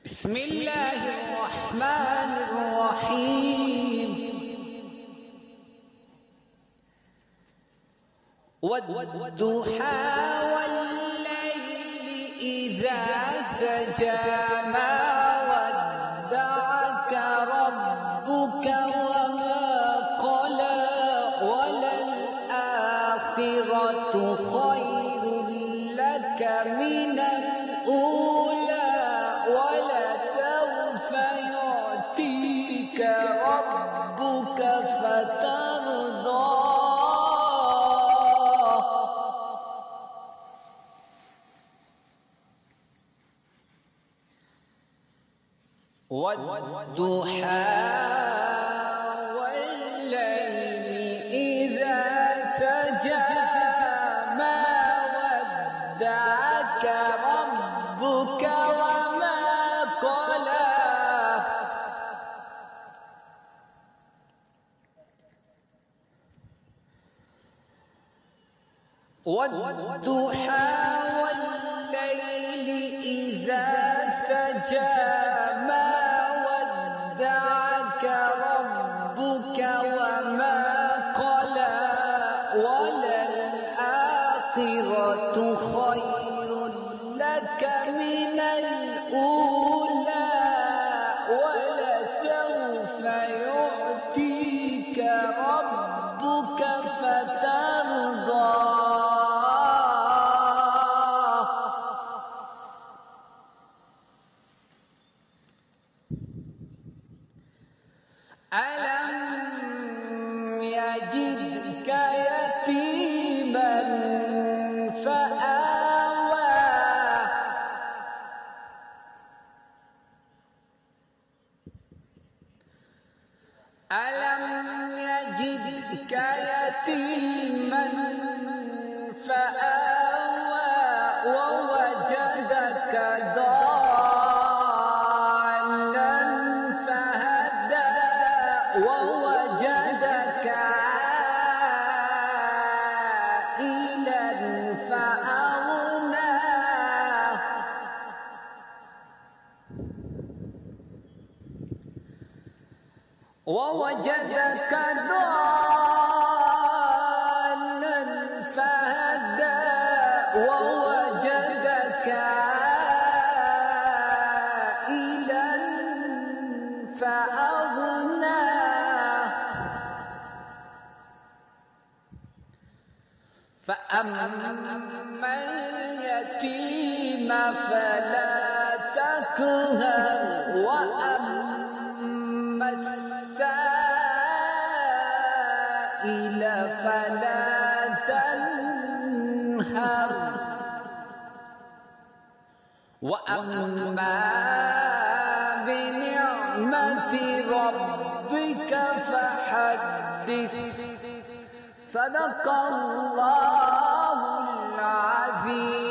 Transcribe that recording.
بسم الله الرحمن الرحيم. والضحى والليل إذا سجى ما ودعك ربك وما قلى وللآخرة خير لك من الأولى ولسوف يعطيك ربك فترضى. والضحى والليل إذا سجى ما ودعك ربك وما قلى والضحى والليل إذا سجى ما ودعك ربك وما قلى وللآخرة خير لك من الأولى ولسوف يعطيك ربك فترضى. ألم يجدك يتيما فآوى ألم يجدك يتيما فآوى ووجدك ضالا فهدى ووجدك عائلا فأغنى ووجدك ضالا فهدى ووجدك عائلا فأغنى فأما اليتيم فلا تقهر وأما السائل فلا تنهر وأما بنعمة ربك فحدث. صدق الله العظيم.